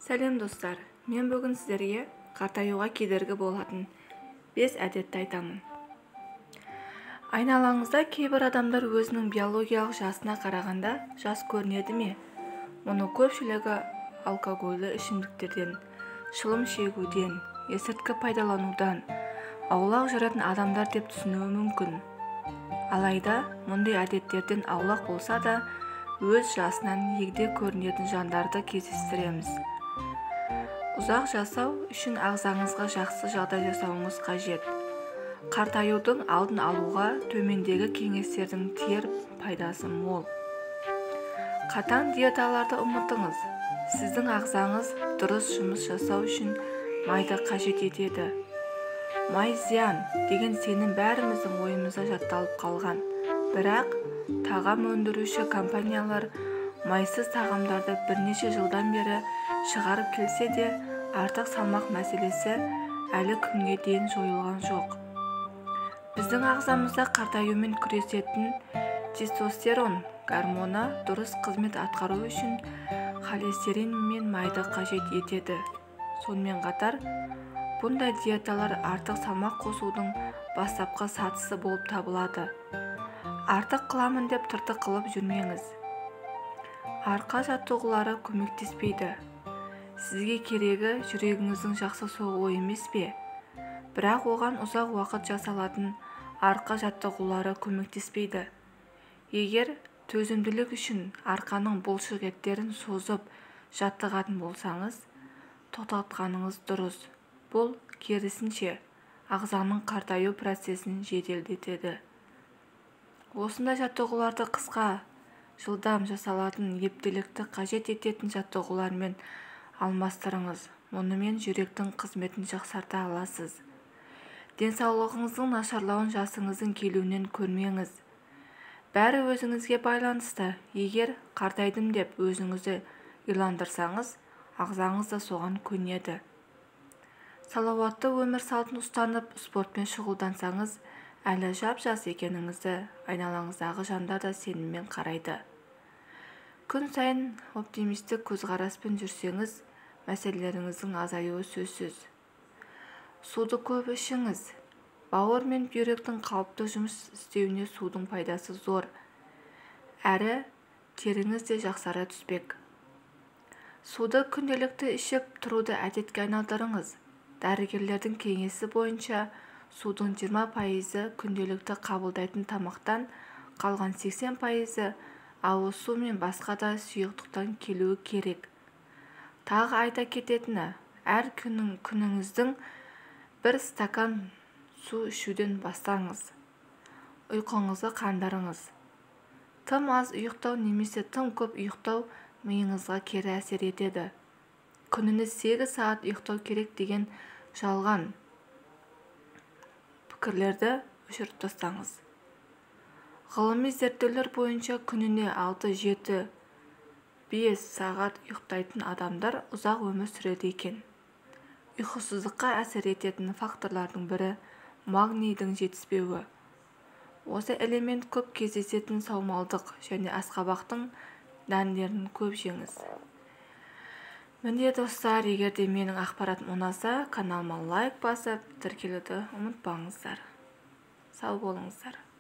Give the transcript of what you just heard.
Сәлем достар, мен бүгін сіздерге қартаюға кедергі болатын 5 әдетті айтамын. Айналаңызда кейбір адамдар өзінің биологиялық жасына қарағанда жас көрінеді ме? Мұны көпшілігі алкогольді ішімдіктерден, шылым шегуден, есірткі пайдаланудан, аулақ жүретін адамдар деп түсінуі мүмкін. Алайда, мұндай әдеттерден аулақ болса да, өз жасынан егде көрінетін жандарды кездестіреміз. Ұзақ жасау үшін ағзаңызға жақсы жағдай жасауыңыз қажет. Қартаюдың алдын алуға төмендегі кеңестердің тиер пайдасы мол. Қатаң диеталарды ұмытыңыз. Сіздің ағзаңыз дұрыс жұмыс жасау үшін майды қажет етеді. Май зиян деген сенім бәріміздің ойымызда жатталып қалған. Бірақ тағам өндіруші компаниялар майсыз тағамдарды бірнеше жылдан бері шығарып келсе де, артық салмақ мәселесі әлі күнге дейін жойылған жоқ. Біздің ағзамызда қартаюмен күресетін тестостерон гормоны дұрыс қызмет атқару үшін холестерин мен майды қажет етеді. Сонымен қатар, бұндай диеталар артық салмақ қосудың бастапқы сатысы болып табылады. Артық қыламын деп тыртық қылып жүрмеңіз. Арқа жаттығулары көмектеспейді. Сізге керегі жүрегіңіздің жақсы соғуы емес пе? Бірақ оған ұзақ уақыт жасалатын арқа жаттығулары көмектеспейді. Егер төзімділік үшін арқаның бұлшық еттерін созып жаттығатын болсаңыз, тоқтатқаныңыз дұрыс. Бұл керісінше ағзаның қартаю процесін жеделдетеді. Осындай жаттығуларды қысқа, жылдам жасалатын ептілікті қажет ететін жаттығулармен алмастырыңыз. Мұнымен жүректің қызметін жақсарта аласыз. Денсаулығыңыздың нашарлауын жасыңыздың келуінен көрмеңіз. Бәрі өзіңізге байланысты. Егер қартайдым деп өзіңізді иландырсаңыз, ағзаңыз да соған көнеді. Салауатты өмір салтын ұстанып, спортпен шұғылдансаңыз, әлі жап-жас екеніңізді айналаңыздағы жандар да сеніммен қарайды. Күн сайын оптимистік көзқараспен жүрсеңіз, мәселелеріңіздің азаюы сөзсіз. Суды көп ішіңіз. Бауыр мен бүйректің қалыпты жұмыс істеуіне судың пайдасы зор. Әрі теріңіз де жақсара түспек. Суды күнделікті ішіп тұруды әдетке айналдырыңыз. Дәрігерлердің кеңесі бойынша судың 20% күнделікті қабылдайтын тамақтан, қалған 80% ауыз су мен басқа да сұйықтықтан келуі керек. Тағы айта кететіні, әр күніңіздің 1 стакан су ішуден бастаңыз. Ұйқыңызды қандырыңыз. Тым аз ұйықтау немесе тым көп ұйықтау миыңызға кері әсер етеді. Күніне 8 сағат ұйықтау керек деген жалған пікірлерді өшіріп тастаңыз. Ғылыми зерттеулер бойынша күніне 6-7-5 сағат ұйықтайтын адамдар ұзақ өмір сүреді екен. Ұйқысыздыққа әсер ететін факторлардың бірі магнийдің жетіспеуі. Осы элемент көп кездесетін саумалдық және асқабақтың дәндерін көп жеңіз. Міне достар, егер де менің ақпаратым ұнаса, каналыма лайк басып, тіркелуді ұмытпаңыздар. Сау болыңыздар.